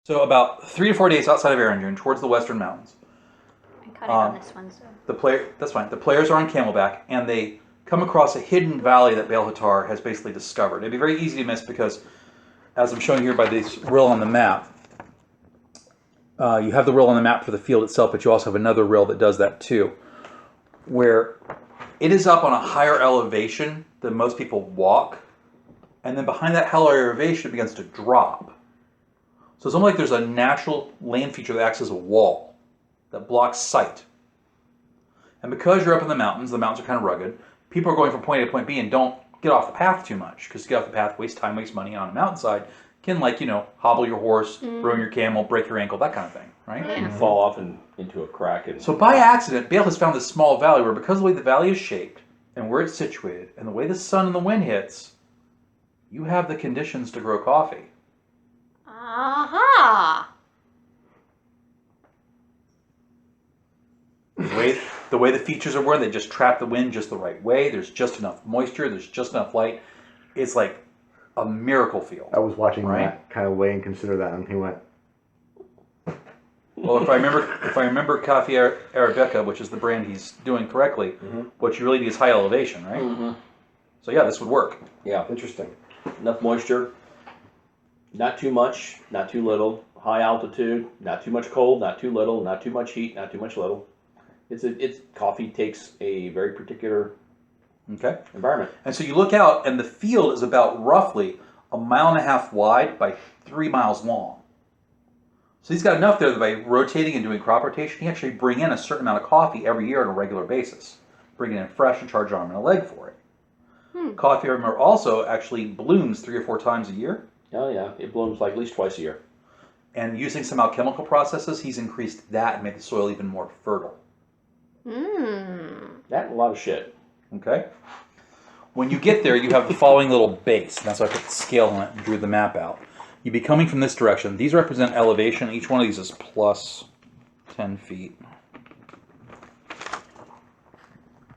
So about 3 to 4 days outside of Erindune, towards the Western Mountains. I caught it on this one, so. That's fine. The players are on Camelback, and they come across a hidden valley that Baal Hatar has basically discovered. It'd be very easy to miss because, as I'm showing here by this rill on the map, you have the rill on the map for the field itself, but you also have another rill that does that too, where it is up on a higher elevation than most people walk, and then behind that higher elevation it begins to drop. So it's almost like there's a natural land feature that acts as a wall that blocks sight. And because you're up in the mountains are kind of rugged, people are going from point A to point B and don't get off the path too much, because to get off the path, waste time, waste money on a mountainside, can hobble your horse, ruin your camel, break your ankle, that kind of thing, right? Yeah. You fall off into a crack. So by accident, Baal has found this small valley where, because of the way the valley is shaped and where it's situated and the way the sun and the wind hits, you have the conditions to grow coffee. Aha! The way the features are worded, they just trap the wind just the right way. There's just enough moisture. There's just enough light. It's like a miracle field. I was watching Matt kind of weigh and consider that, and he went, Well, if I remember Coffee Arabica, which is the brand he's doing correctly, what you really need is high elevation, right? Mm-hmm. So yeah, this would work. Yeah, interesting. enough moisture, not too much, not too little. High altitude, not too much cold, not too little, not too much heat, not too much little. It's coffee takes a very particular environment. And so you look out, and the field is about roughly 1.5 miles wide by 3 miles long. So he's got enough there that by rotating and doing crop rotation, he actually bring in a certain amount of coffee every year on a regular basis. Bring it in fresh and charge an arm and a leg for it. Coffee, I remember, also actually blooms 3 or 4 times a year. Oh yeah, it blooms like at least twice a year. And using some alchemical processes, he's increased that and made the soil even more fertile. That and a lot of shit. Okay? When you get there, you have the following little base. And that's why I put the scale on it and drew the map out. You'd be coming from this direction. These represent elevation. Each one of these is plus 10 feet.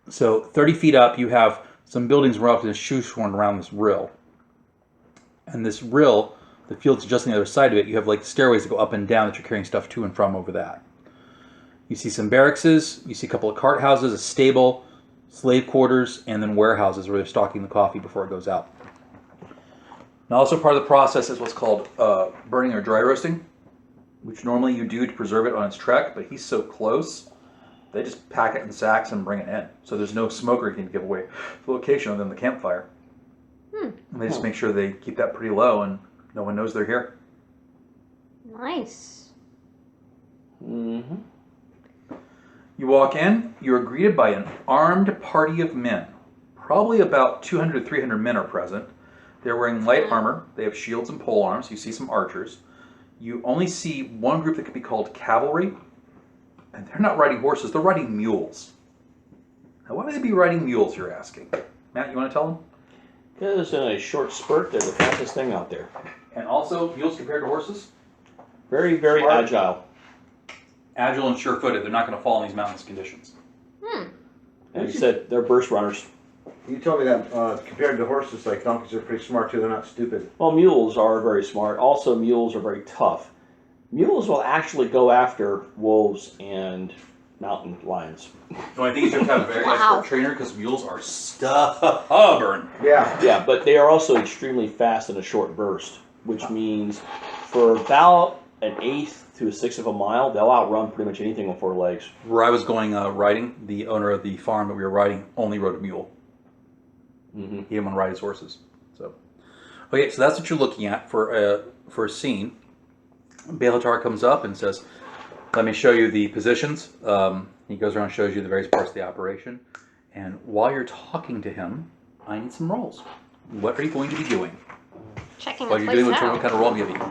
So 30 feet up, you have some buildings roughly shoehorned around this rill. And this rill, the field's just on the other side of it. You have like stairways that go up and down that you're carrying stuff to and from over that. You see some barracks, you see a couple of cart houses, a stable, slave quarters, and then warehouses where they're stocking the coffee before it goes out. Now, also part of the process is what's called burning or dry roasting, which normally you do to preserve it on its trek, but he's so close, they just pack it in sacks and bring it in. So there's no smoke or anything to give away the location other than the campfire. And they just make sure they keep that pretty low and no one knows they're here. Nice. Mm-hmm. You walk in, you are greeted by an armed party of men. Probably about 200 to 300 men are present. They're wearing light armor. They have shields and pole arms. You see some archers. You only see one group that could be called cavalry. And they're not riding horses, they're riding mules. Now, why would they be riding mules, you're asking? Matt, you want to tell them? Because in a short spurt, they're the fastest thing out there. And also, mules compared to horses? Very, very Smart. agile. Agile and sure-footed. They're not going to fall in these mountainous conditions. And he said they're burst runners. You told me that compared to horses, like donkeys are pretty smart too. They're not stupid. Well, mules are very smart. Also, mules are very tough. Mules will actually go after wolves and mountain lions. No, I think you have to have a very expert trainer because mules are stubborn. Yeah. Yeah, but they are also extremely fast in a short burst, which means for about an eighth to a sixth of a mile, they'll outrun pretty much anything on 4 legs. Where I was going riding, the owner of the farm that we were riding only rode a mule. Mm-hmm. He didn't want to ride his horses. So, okay, so that's what you're looking at for a scene. Baal Hatar comes up and says, "Let me show you the positions." He goes around and shows you the various parts of the operation. And while you're talking to him, I need some rolls. What are you going to be doing? Checking While the you're place doing out. what kind of roll I'm giving you?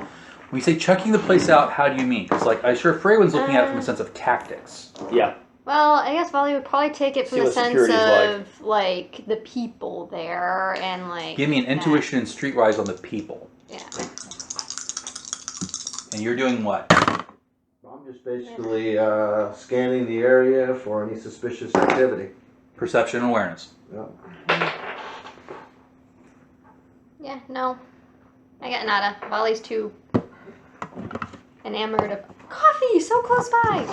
When you say checking the place out, how do you mean? Because like I'm sure Freywin's looking at it from a sense of tactics. Yeah. Well, I guess Volley would probably take it from See the what sense security's of like the people there and like. Give me an intuition and streetwise on the people. Yeah. And you're doing what? I'm just basically scanning the area for any suspicious activity. Perception and awareness. Yeah. Yeah. No. I got nada. Volley's too enamored of coffee so close by.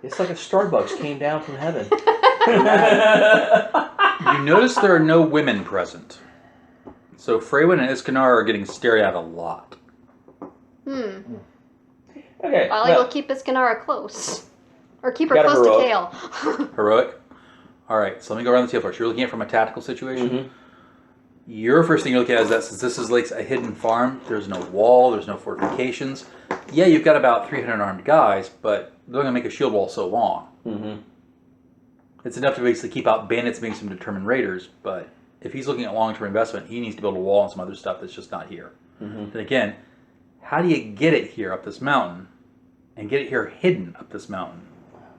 It's like a Starbucks came down from heaven. You notice there are no women present. So Freywin and Iskanar are getting stared at a lot. Okay, Okay. Volley will keep Iskanara close. Or keep her Got a close to heroic. Kale. Heroic. All right, so let me go around the table first. You're looking at it from a tactical situation. Mhm. Your first thing you look at is that since this is like a hidden farm, there's no wall, there's no fortifications. Yeah, you've got about 300 armed guys, but they're going to make a shield wall so long. Mm-hmm. It's enough to basically keep out bandits, maybe some determined raiders, but if he's looking at long-term investment, he needs to build a wall and some other stuff that's just not here. Mm-hmm. And again, how do you get it here up this mountain and get it here hidden up this mountain?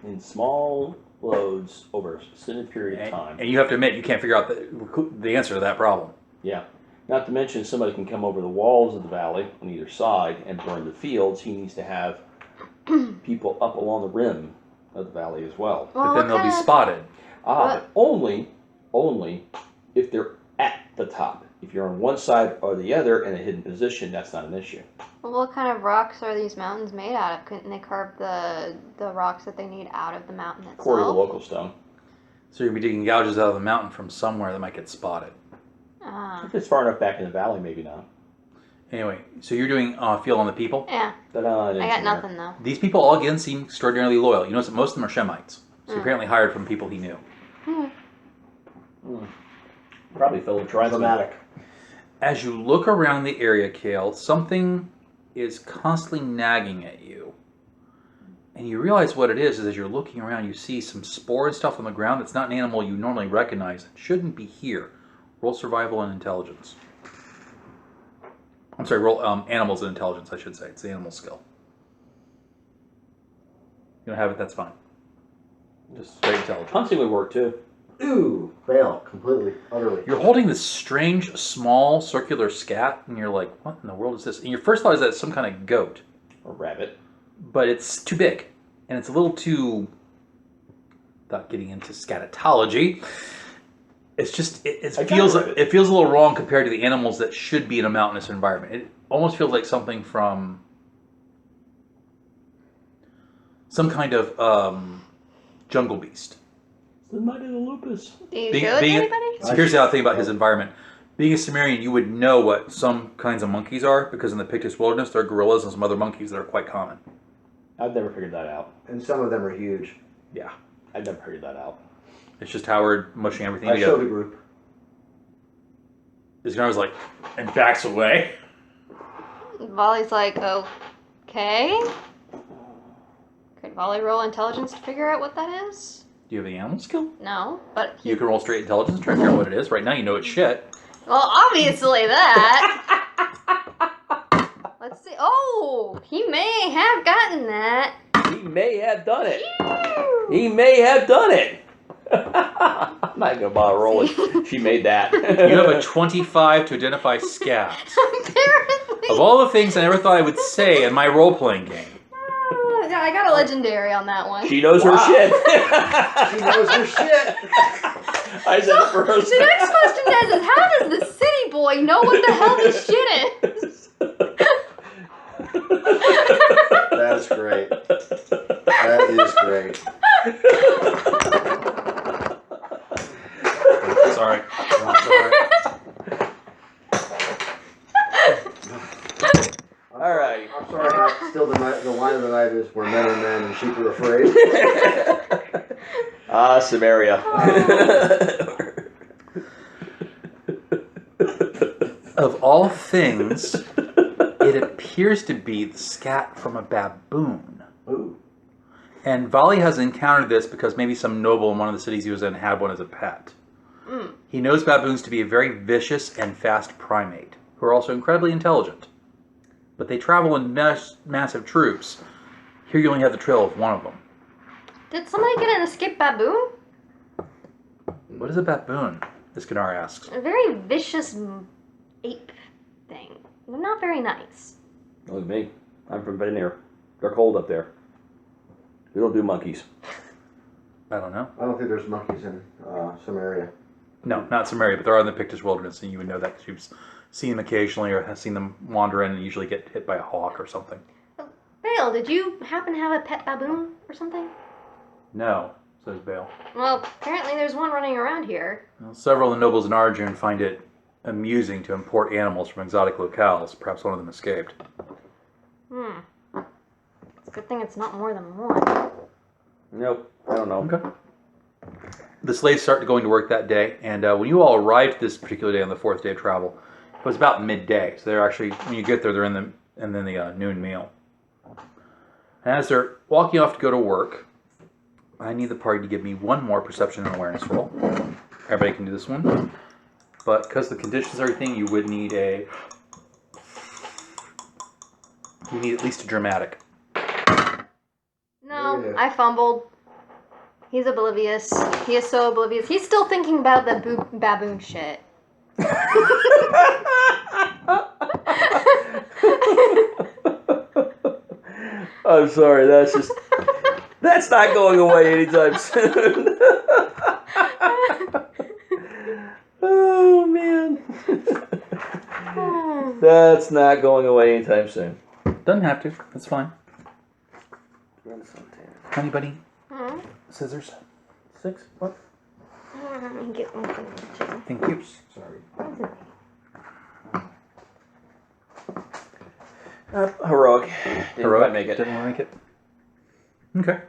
In small loads over a specific period of time. And you have to admit, you can't figure out the answer to that problem. Yeah. Not to mention somebody can come over the walls of the valley on either side and burn the fields. He needs to have people up along the rim of the valley as well. But then they'll be spotted. But only if they're at the top. If you're on one side or the other in a hidden position, that's not an issue. Well, what kind of rocks are these mountains made out of? Couldn't they carve the rocks that they need out of the mountain itself? According to the local stone. So you're going to be digging gouges out of the mountain from somewhere that might get spotted. If it's far enough back in the valley, maybe not. Anyway, so you're doing feel on the people. Yeah. But, I got nothing, though. These people all again seem extraordinarily loyal. You notice that most of them are Shemites. So apparently hired from people he knew. Probably fellow tribesmen. Dramatic. As you look around the area, Kale, something is constantly nagging at you. And you realize what it is as you're looking around, you see some spore and stuff on the ground that's not an animal you normally recognize. It shouldn't be here. Roll survival and intelligence. I'm sorry, roll animals and intelligence, I should say. It's the animal skill. You don't have it, that's fine. Just straight intelligence. Hunting would work too. Ooh, fail completely, utterly. You're holding this strange, small, circular scat, and you're like, what in the world is this? And your first thought is that it's some kind of goat. Or rabbit. But it's too big. And it's a little too, without getting into scatology, it's just, it feels a little wrong compared to the animals that should be in a mountainous environment. It almost feels like something from some kind of jungle beast. The Night of the Lupus. Do you show it to anybody? So here's the other thing about his environment. Being a Sumerian, you would know what some kinds of monkeys are, because in the Pictus wilderness, there are gorillas and some other monkeys that are quite common. I've never figured that out. And some of them are huge. Yeah. I've never figured that out. It's just Howard mushing everything I together. showed a group. This guy was like, and backs away. Volley's like, okay. Could Volley roll intelligence to figure out what that is? Do you have the animal skill? No, but You can roll straight intelligence and try to figure out what it is. Right now, you know it's shit. well, obviously that. Let's see. Oh, he may have gotten that. He may have done it. He may have done it. I'm not going to bother rolling. She made that. You have a 25 to identify scabs. Apparently. Of all the things I never thought I would say in my role-playing game. Yeah, I got a legendary on that one. She knows her Wow. shit. She knows her shit. I said it first. The next question is how does the city boy know what the hell this shit is? That is great. That is great. Sorry. I'm sorry. All right. I'm sorry, but still the line of the night is where men are men and sheep are afraid. Samaria. Of all things, it appears to be the scat from a baboon. Ooh. And Volley has encountered this because maybe some noble in one of the cities he was in had one as a pet. He knows baboons to be a very vicious and fast primate, who are also incredibly intelligent. But they travel in massive troops. Here you only have the trail of one of them. Did somebody get an escaped baboon? What is a baboon? Iskanar asks. A very vicious ape thing. They're not very nice. Look at me. I'm from Veneer. They're cold up there. We don't do monkeys. I don't know. I don't think there's monkeys in Samaria. No, not Samaria, but there are in the Pictus wilderness, and you would know that because you've seen them occasionally or have seen them wander in and usually get hit by a hawk or something. Bale, did you happen to have a pet baboon or something? No, says Bale. Well, apparently there's one running around here. Well, several of the nobles in Arjun find it amusing to import animals from exotic locales. Perhaps one of them escaped. It's a good thing it's not more than one. Nope, I don't know. Okay. The slaves start going to work that day, and when you all arrived this particular day on the fourth day of travel, it was about midday. So they're actually, when you get there, they're in the noon meal. And as they're walking off to go to work, I need the party to give me one more perception and awareness roll. Everybody can do this one, but because the conditions and everything, you would need at least a dramatic. No, Yeah. I fumbled. He's oblivious. He is so oblivious. He's still thinking about the baboon shit. I'm sorry, that's not going away anytime soon. Oh man. That's not going away anytime soon. Doesn't have to. That's fine. Anybody? Scissors. 6? What? Let me get one thing too. Thank you. Sorry. Heroic. Didn't Heroic. quite make it. Didn't make it. Okay.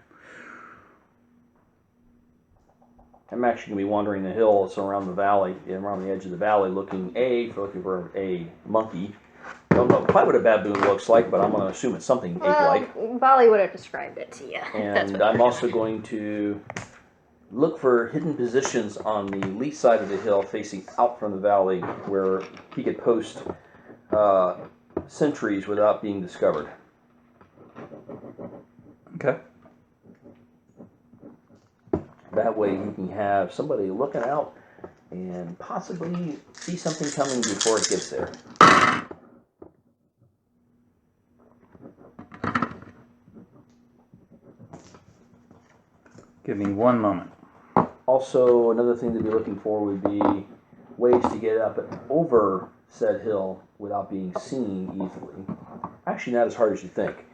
I'm actually going to be wandering the hills around the valley, around the edge of the valley, looking for a monkey. Don't know quite what a baboon looks like, but I'm going to assume it's something ape-like. Well, Bali would have described it to you. And I'm also going to look for hidden positions on the lee side of the hill facing out from the valley where he could post sentries without being discovered. Okay. That way you can have somebody looking out and possibly see something coming before it gets there. Give me one moment. Also, another thing to be looking for would be ways to get up and over said hill without being seen easily. Actually, not as hard as you think.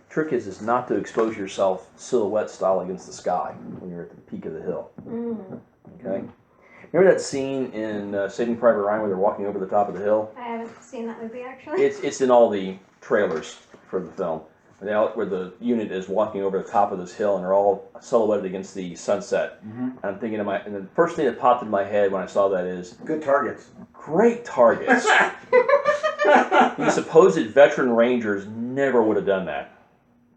Trick is not to expose yourself silhouette style against the sky when you're at the peak of the hill. Okay? Remember that scene in Saving Private Ryan where they're walking over the top of the hill? I haven't seen that movie actually. It's in all the trailers for the film. Where the unit is walking over the top of this hill and they're all silhouetted against the sunset. And I'm thinking and the first thing that popped in my head when I saw that is, Good targets. great targets. These supposed veteran rangers never would have done that.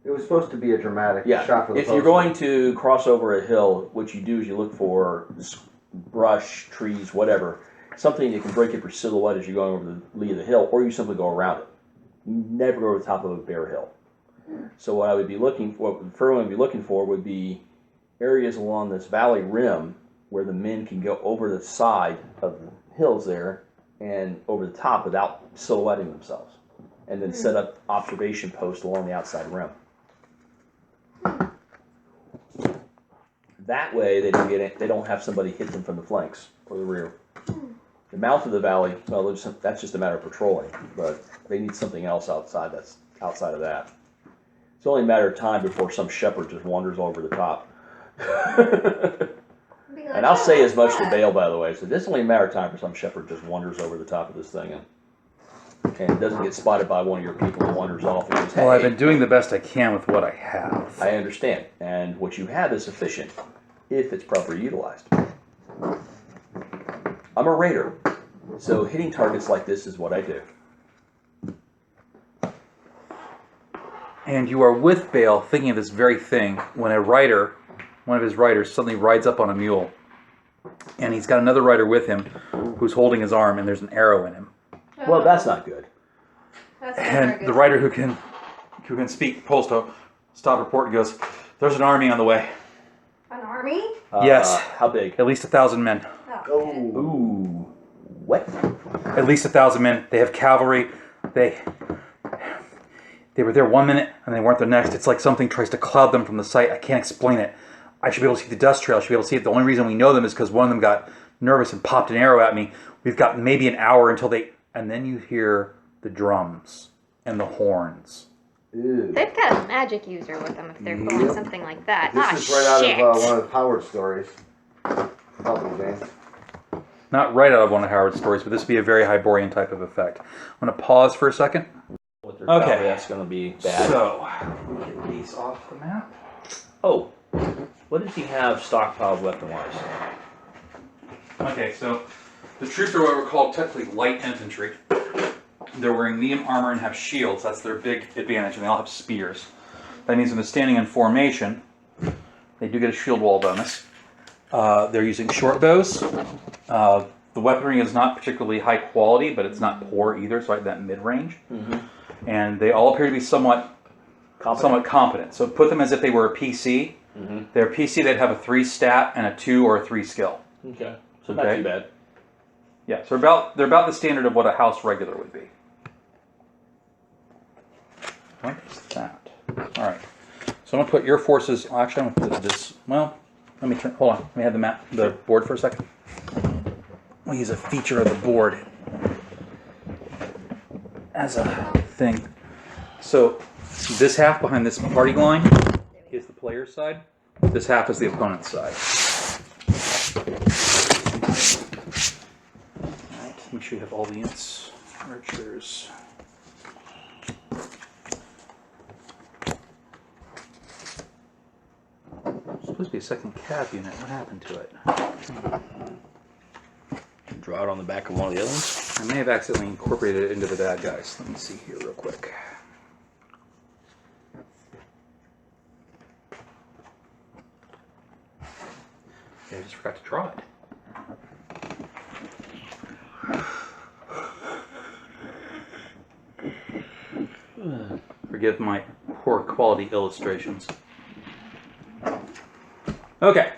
It was supposed to be a dramatic Yeah, shot for the if you're poster. going to cross over a hill, what you do is you look for brush, trees, whatever, something that can break up your silhouette as you're going over the lee of the hill, or you simply go around it. You never go over the top of a bare hill. So what I would be looking for, would be areas along this valley rim where the men can go over the side of the hills there and over the top without silhouetting themselves, and then set up observation posts along the outside rim. That way they don't have somebody hit them from the flanks or the rear. The mouth of the valley, well, that's just a matter of patrolling, but they need something else outside of that. It's only a matter of time before some shepherd just wanders over the top. And I'll say as much to Bale, by the way. So it's only a matter of time for some shepherd just wanders over the top of this thing and doesn't get spotted by one of your people and wanders off and goes, hey. Well, I've been doing the best I can with what I have. I understand. And what you have is sufficient if it's properly utilized. I'm a raider, so hitting targets like this is what I do. And you are with Bale thinking of this very thing when one of his riders, suddenly rides up on a mule. And he's got another rider with him who's holding his arm and there's an arrow in him. Well, that's not good. That's not And very the good. rider who can speak pulls to stop report and goes, "There's an army on the way. An army? Yes. How big? At least 1,000 men. Oh. Ooh. What? At least 1,000 men. They have cavalry. They were there 1 minute and they weren't the next. It's like something tries to cloud them from the sight. I can't explain it. I should be able to see the dust trail. I should be able to see it. The only reason we know them is because one of them got nervous and popped an arrow at me. We've got maybe an hour until they and then you hear the drums and the horns. Ew. They've got a magic user with them if they're pulling Yep. something like that. This is Ah, right shit. out of one of the Howard stories. Help me, James. Not right out of one of Howard's stories, but this would be a very Hyborian type of effect. I'm going to pause for a second. What they're Okay. probably that's going to be bad. So, get these off the map. Oh, what does he have stockpiled weapon-wise? Okay, so the troops are what were called technically light infantry. They're wearing medium armor and have shields. That's their big advantage, and they all have spears. That means when they're standing in formation, they do get a shield wall bonus. They're using short bows. The weaponry is not particularly high quality, but it's not poor either. It's right in that mid-range. And they all appear to be somewhat competent. So put them as if they were a PC. They're a PC, they'd have a 3 stat and a 2 or a 3 skill. Okay, so not too bad. Yeah, so they're about the standard of what a house regular would be. What is that? All right. So I'm gonna put your forces. Actually, I'm gonna put this. Well, let me turn. Hold on. Let me have the board for a second. We'll use a feature of the board as a thing. So this half behind this party line is the player's side. This half is the opponent's side. All right. Make sure you have all the units. Archers. Supposed to be a second cav unit. What happened to it? Draw it on the back of one of the other ones. I may have accidentally incorporated it into the bad guys. Let me see here real quick. Yeah, I just forgot to draw it. Forgive my poor quality illustrations. Okay,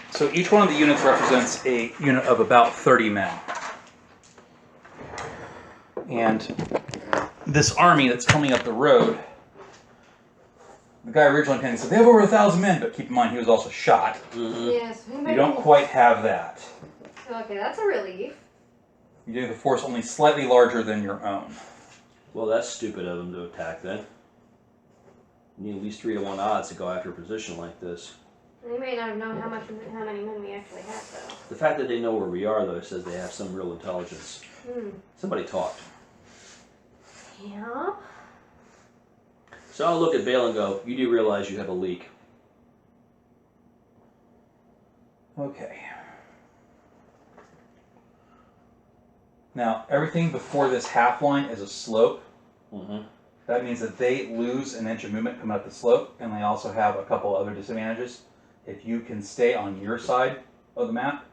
so each one of the units represents a unit of about 30 men. And this army that's coming up the road, the guy originally came and said, they have over 1,000 men, but keep in mind he was also shot. Yes. You don't quite have that. Okay, that's a relief. You do the force only slightly larger than your own. Well, that's stupid of them to attack then. You need at least 3 to 1 odds to go after a position like this. They may not have known how many men we actually had, though. The fact that they know where we are, though, says they have some real intelligence. Somebody talked. Yeah. So I'll look at Vale and go, you do realize you have a leak. Okay. Now, everything before this half line is a slope. That means that they lose an inch of movement coming up the slope, and they also have a couple other disadvantages. If you can stay on your side of the map,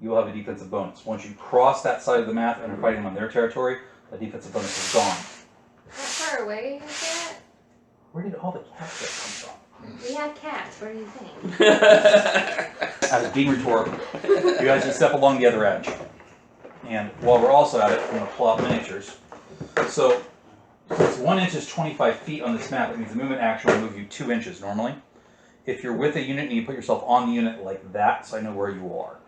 you will have a defensive bonus. Once you cross that side of the map and are fighting on their territory, the defensive bonus is gone. How far away is that? Where did all the cat shit come from? We had cats. What do you think? I was being rhetorical. You guys just step along the other edge. And while we're also at it, I'm going to pull out miniatures. So, since 1 inch is 25 feet on this map, it means the movement action will move you 2 inches normally. If you're with a unit, you need to put yourself on the unit like that, so I know where you are.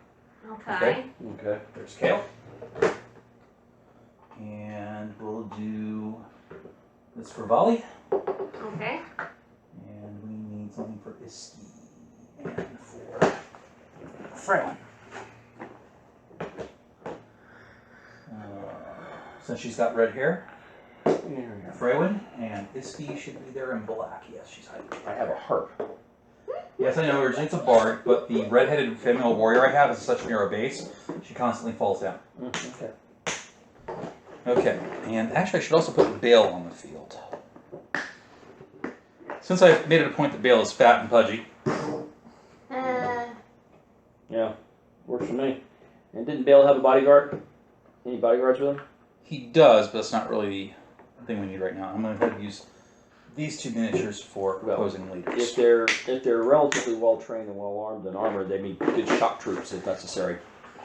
Okay. Okay. There's Kale. And we'll do this for Volley. Okay. And we need something for Iski. And for Freylin. Since she's got red hair, Freylin and Iski should be there in black. Yes, she's hiding. I have a harp. Yes, I know, originally it's a bard, but the red-headed female warrior I have is such a narrow base, she constantly falls down. Okay. Okay, and actually I should also put Bale on the field. Since I've made it a point that Bale is fat and pudgy. Yeah, works for me. And didn't Bale have a bodyguard? Any bodyguards with him? He does, but that's not really the thing we need right now. I'm going to have to use these 2 miniatures for opposing leaders. If they're relatively well trained and well armed and armored, they need good shock troops if necessary.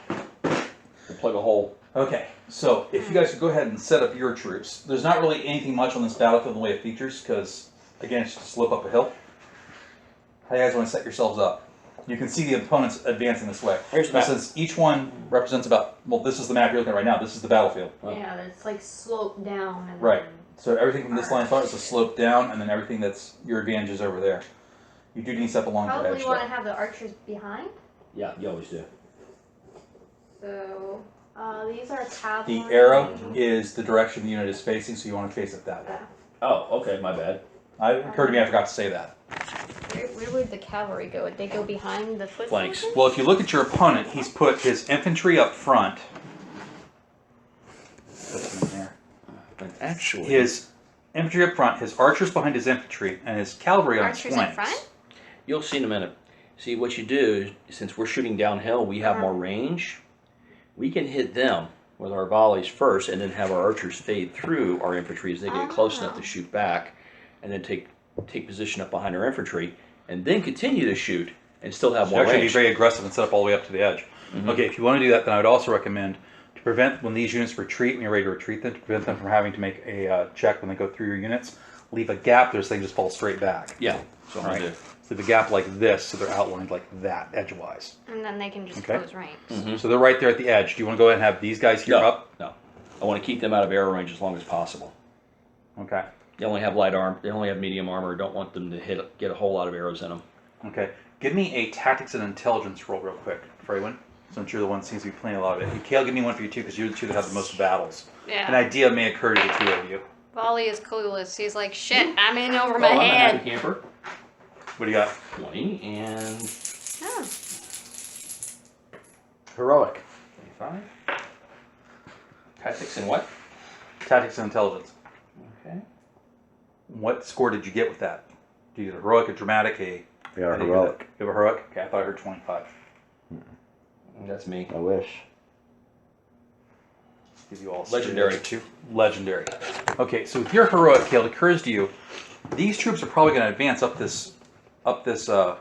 To plug a hole. Okay, so if you guys could go ahead and set up your troops. There's not really anything much on this battlefield in the way of features, because, again, it's just a slope up a hill. How do you guys want to set yourselves up? You can see the opponents advancing this way. Here's the map. Since each one represents about, well, this is the map you're looking at right now. This is the battlefield. Yeah, it's like sloped down. And Right. then- So everything from this line forward is a slope down, and then everything that's your advantage is over there. You do need to step along the Probably edge. want to though. have the archers behind. Yeah, you always do. So these are The cavalry. arrow is the direction the unit is facing, so you want to face it that way. Oh, okay, my bad. It occurred to me I forgot to say that. Where would the cavalry go? Would they go behind the foot Flanks. soldiers? Well, if you look at your opponent, he's put his infantry up front. Put them in there. But actually, His infantry up front, his archers behind his infantry, and his cavalry on his Archers flanks. in front? you'll see in a minute. See, what you do, is, since we're shooting downhill, we have more range. We can hit them with our volleys first, and then have our archers fade through our infantry as they get close enough to shoot back, and then take position up behind our infantry, and then continue to shoot, and still have So more actually be range. very aggressive and set up all the way up to the edge. Okay, if you want to do that, then I would also recommend to prevent when these units retreat, when you're ready to retreat them, to prevent them from having to make a check when they go through your units, leave a gap there so they can just fall straight back. Yeah, so I'm All gonna right. do. So leave a gap like this so they're outlined like that, edgewise. And then they can just Okay. close ranks. So they're right there at the edge. Do you want to go ahead and have these guys here No, up? no. I want to keep them out of arrow range as long as possible. Okay. They only have light arm. They only have medium armor. Don't want them to get a whole lot of arrows in them. Okay. Give me a tactics and intelligence roll real quick, Freywin, since you're the one that seems to be playing a lot of it. Kale, give me one for you too, because you're the two that have the most battles. Yeah. An idea may occur to the two of you. Volley is clueless. He's like, shit, I'm in over my I'm a happy head. camper. What do you got? 20 and Oh. Heroic. 25. tactics and what? Tactics and intelligence. Okay. What score did you get with that? Do you get a heroic, a dramatic, a... Yeah, how do you do heroic. that? You have a heroic? Okay, I thought I heard 25. That's me. I wish. Give you all Legendary. too. Legendary. Okay, so with your heroic, Kale, it occurs to you, these troops are probably going to advance up this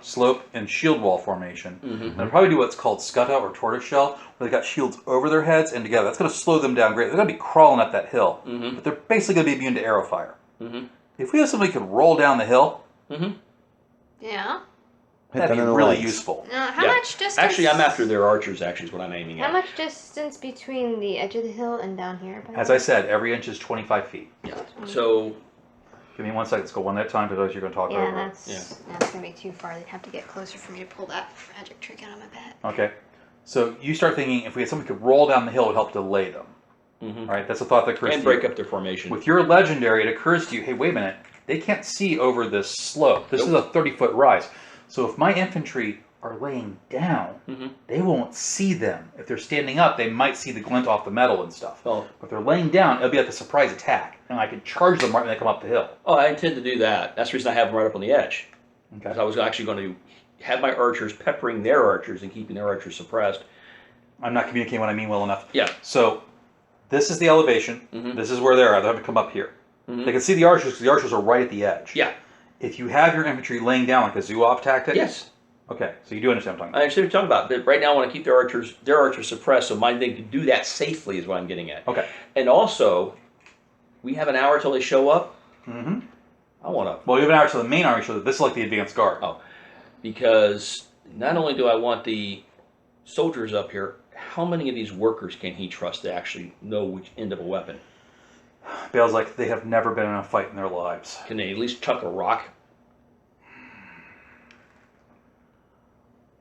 slope and shield wall formation. And they'll probably do what's called scutta or tortoiseshell, where they've got shields over their heads and together. That's going to slow them down great. They're going to be crawling up that hill, but they're basically going to be immune to arrow fire. If we have somebody who can roll down the hill, Yeah. that'd be them in the really legs. useful. How Yeah. much distance? Actually, I'm after their archers. Actually, is what I'm aiming How at. much distance between the edge of the hill and down here? by the As way? I said, every inch is 25 feet. Yeah. So Give me 1 second. Let's go one at a time, for those you're going to talk Yeah, over. that's gonna be too far. They'd have to get closer for me to pull that magic trick out of my bed. Okay. So you start thinking if we had somebody who could roll down the hill, it would help delay them. All right, that's a thought that occurs and to you. break up their formation. With your legendary, it occurs to you, hey, wait a minute, they can't see over this slope. This Nope. is a 30-foot rise. So if my infantry are laying down, they won't see them. If they're standing up, they might see the glint off the metal and stuff. Oh. But if they're laying down, it'll be like a surprise attack, and I can charge them right when they come up the hill. Oh, I intend to do that. That's the reason I have them right up on the edge. Okay. Because I was actually going to have my archers peppering their archers and keeping their archers suppressed. I'm not communicating what I mean well enough. Yeah. So this is the elevation. This is where they're at. They have to come up here. They can see the archers because the archers are right at the edge. Yeah. If you have your infantry laying down like a zoo-off tactic. Yes. Okay, so you do understand what I'm talking I understand what you're talking about. But right now I want to keep their archers suppressed, so my thing to do that safely is what I'm getting at. about. Okay. And also, we have an hour till they show up. Mm-hmm. I want to, Well, you have an hour to the main army show that this is like the advanced guard. because not only do I want the soldiers up here, how many of these workers can he trust to actually know which end of a weapon? Bale's like, they have never been in a fight in their lives. Can they at least chuck a rock?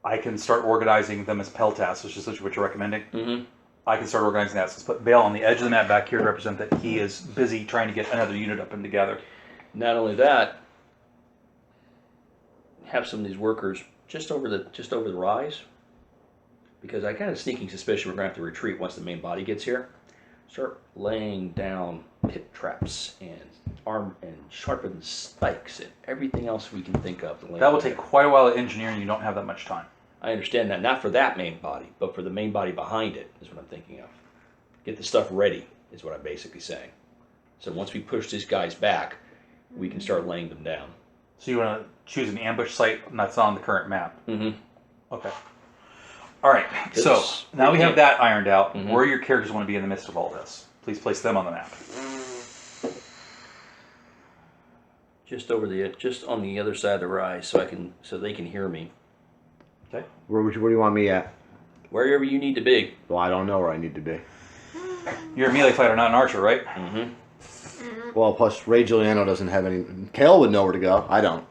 I can start organizing them as peltas, which is essentially what you're recommending. Mm-hmm. I can start organizing that. So let's put Bale on the edge of the map back here to represent that he is busy trying to get another unit up and together. Not only that, have some of these workers just over the rise, because I got a sneaking suspicion we're going to have to retreat once the main body gets here. Start laying down pit traps and sharpened spikes and everything else we can think of. To lay That will down take there. quite a while of engineering. You don't have that much time. I understand that, not for that main body, but for the main body behind it is what I'm thinking of. Get the stuff ready is what I'm basically saying. So once we push these guys back, we can start laying them down. So you want to choose an ambush site that's on the current map. Mm-hmm. Okay. All right. So Because now we have that ironed out. Mhm. Where your characters want to be in the midst of all this. Please place them on the map. Just on the other side of the rise, so they can hear me. Okay. Where do you want me at? Wherever you need to be. Well, I don't know where I need to be. You're a melee fighter, not an archer, right? Mm-hmm. Well, plus Ray Giuliano doesn't have any. Kale would know where to go. I don't.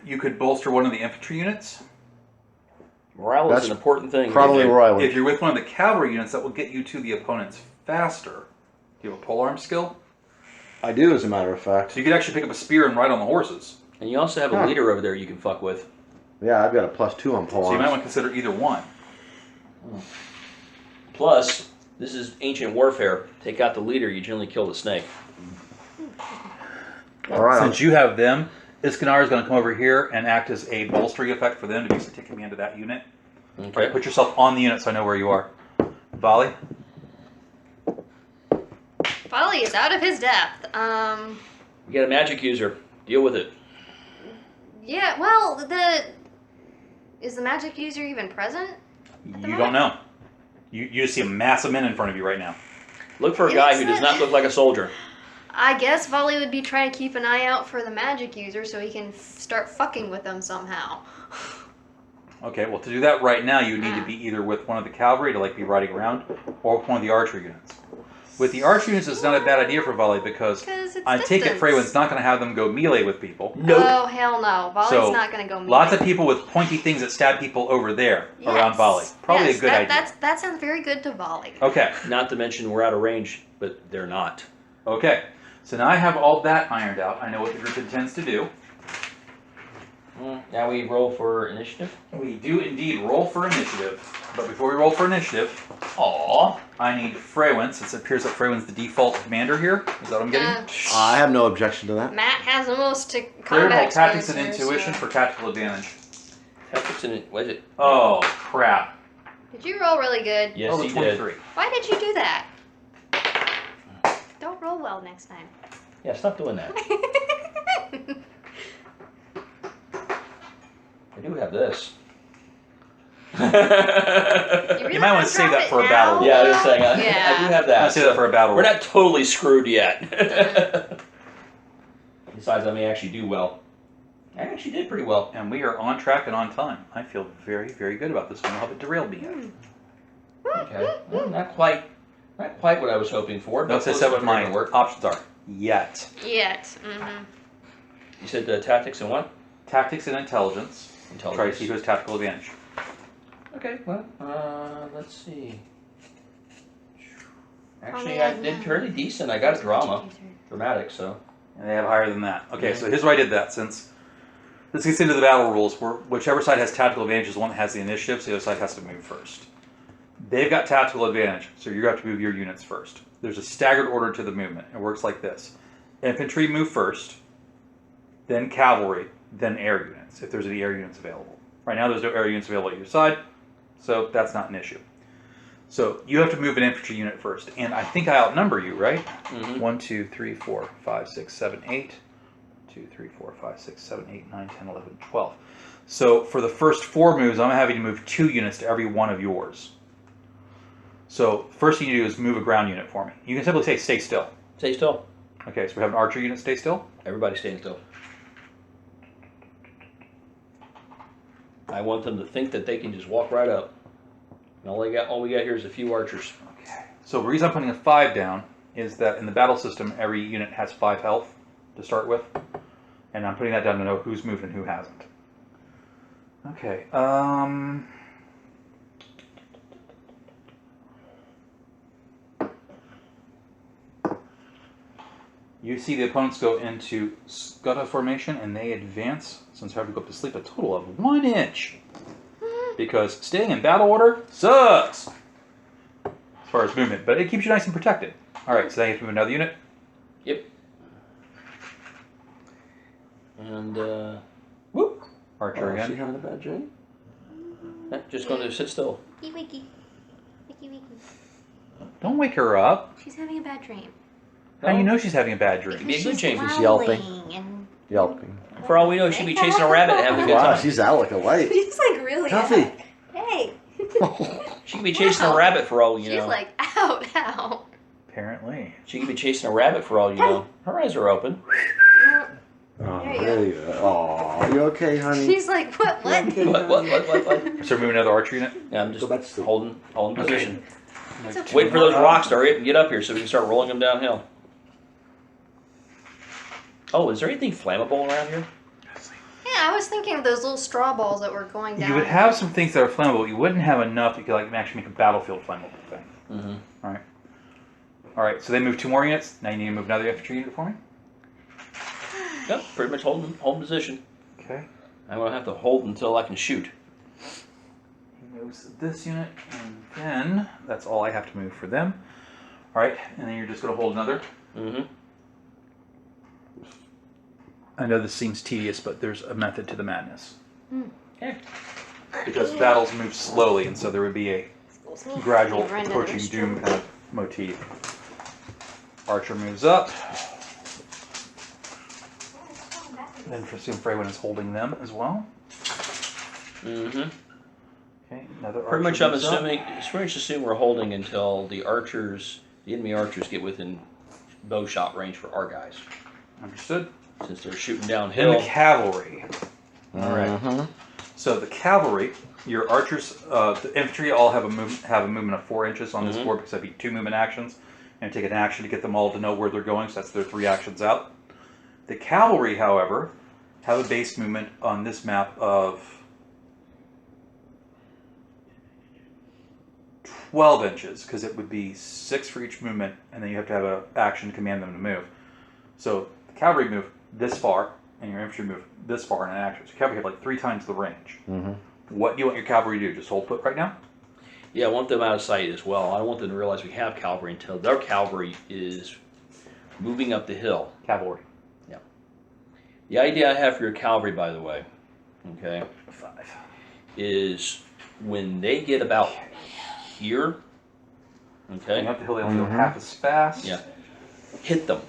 You could bolster one of the infantry units. Morale is That's an important thing. Probably AJ. where I would. If you're with one of the cavalry units, that will get you to the opponents faster. Do you have a polearm skill? I do, as a matter of fact. So you could actually pick up a spear and ride on the horses. And you also have a Huh. leader over there you can fuck with. Yeah, I've got a +2 on pole So you might arms. want to consider either one. Plus, this is ancient warfare. Take out the leader, you generally kill the snake. All right. Since you have them, Iskanar is going to come over here and act as a bolstering effect for them to be taking me into that unit. Okay. Right, put yourself on the unit so I know where you are. Volley. Volley is out of his depth. You got a magic user. Deal with it. Yeah, well, is the magic user even present? You don't know. You just see a mass of men in front of you right now. Look for a guy who does not look like a soldier. I guess Volley would be trying to keep an eye out for the magic user so he can start fucking with them somehow. Okay, well, to do that right now, you need to be either with one of the cavalry to like be riding around, or with one of the archer units. With the archer units, it's not a bad idea for Volley because 'Cause it's I take it distance. Freywiнд's not going to have them go melee with people. Nope. Oh, hell no. Volley's So, not going to go melee. Lots of people with pointy things that stab people over there around Yes. Volley. Probably Yes, a good idea. That sounds very good to Volley. Okay, Not to mention we're out of range, but they're not. okay. So now I have all that ironed out. I know what the group intends to do. Now we roll for initiative. We do indeed roll for initiative. But before we roll for initiative, I need Freywind, since it appears that Freywind's the default commander here. Is that what I'm getting? I have no objection to that. Matt has the most Clear combat roll tactics and experience here, intuition so- for tactical advantage. Tactics in it. What is it? Oh, crap. Did you roll really good? Yes, Rolled a he did. 23. Why did you do that? Don't roll well next time. Yeah, stop doing that. I do have this. You really might wanna wanna save drop that it for a now? battle. Yeah, I was saying, I do have that. I'll say that for a battle We're roll. not totally screwed yet. Besides, I may actually do well. I actually did pretty well. And we are on track and on time. I feel very, very good about this one. I'll have it derailed me. Okay. Well, not quite what I was hoping for. But Notice I close said enough what for it my to work. options are. Yet. Yet. Mm-hmm. You said tactics and what? Tactics and intelligence. Try to Intelligence. see who has tactical advantage. Okay, well, let's see. Actually, yeah, I did yeah. fairly decent. I got a dramatic, so. And they have higher than that. Okay, so here's why I did that. Since this gets into the battle rules, where whichever side has tactical advantage is the one that has the initiative, so the other side has to move first. They've got tactical advantage, so you have to move your units first. There's a staggered order to the movement. It works like this. Infantry move first, then cavalry, then air units, if there's any air units available. Right now there's no air units available at your side, so that's not an issue. So you have to move an infantry unit first, and I think I outnumber you, right? Mm-hmm. 1, 2, 3, 4, 5, 6, 7, 8. 2, 3, 4, 5, 6, 7, 8, 9, 10, 11, 12. So for the first 4 moves, I'm having to move 2 units to every one of yours. So first thing you do is move a ground unit for me. You can simply say stay still. Stay still. Okay, so we have an archer unit stay still. Everybody staying still. I want them to think that they can just walk right up. And all we got here is a few archers. Okay. So the reason I'm putting a 5 down is that in the battle system, every unit has 5 health to start with. And I'm putting that down to know who's moved and who hasn't. Okay, you see the opponents go into Scutta formation and they advance, since I have to go up to sleep, a total of 1 inch. Because staying in battle order sucks as far as movement, but it keeps you nice and protected. Alright, so now you have to move another unit. Yep. And, Whoop. Archer Is she again. having a bad dream? just going to sit still. Wiki wiki. Wiki wiki. Don't wake her up. She's having a bad dream. How do you know she's having a bad dream? Be a good change. She's yelping. And Yelping. For all we know, she'd be chasing a rabbit and having a good Wow, time. she's out like a light. she's like really Coffee. out. Hey. She could be chasing a rabbit for all you She's know. like out. Apparently. She could be chasing a rabbit for all you know. Her eyes are open. Oh, There you there you go. Oh, you okay, honey? She's like, what? What? What? So moving another archer unit. Yeah, I'm just Go back to sleep. holding Okay. position. It's okay. Waiting for those rocks to hurry up and get up here so we can start rolling them downhill. Oh, is there anything flammable around here? Yeah, I was thinking of those little straw balls that were going down. You would have some things that are flammable. You wouldn't have enough that you could like actually make a battlefield flammable thing. Mm-hmm. All right. All right. So they move 2 more units. Now you need to move another infantry unit for me. Yep, pretty much holding position. Okay. I'm gonna have to hold until I can shoot. He moves this unit, and then that's all I have to move for them. All right, and then you're just going to hold another. Mm-hmm. I know this seems tedious, but there's a method to the madness. Okay. Because battles move slowly, and so there would be a gradual You've run into approaching this doom trouble. kind of motif. Archer moves up. Then assume Freywin is holding them as well. Mm-hmm. Okay, another Pretty much, archer I'm moves up. assuming. Pretty much assume we're holding until the enemy archers, get within bow shot range for our guys, Understood. since they're shooting Then downhill. the cavalry. All right. Mm-hmm. So the cavalry, your archers, the infantry all have a movement of 4 inches on this Mhm. board because that'd be 2 movement actions, and take an action to get them all to know where they're going. So that's their 3 actions out. The cavalry, however, have a base movement on this map of 12 inches because it would be 6 for each movement, and then you have to have an action to command them to move. So the cavalry move this far, and your infantry move this far in an action. So cavalry have like 3 times the range. Mm-hmm. What do you want your cavalry to do? Just hold put right now? Yeah, I want them out of sight as well. I don't want them to realize we have cavalry until their cavalry is moving up the hill. Cavalry. The idea I have for your cavalry, by the way, okay, 5. is when they get about here, Going okay, up the hill, they only go half as fast. Yeah. hit them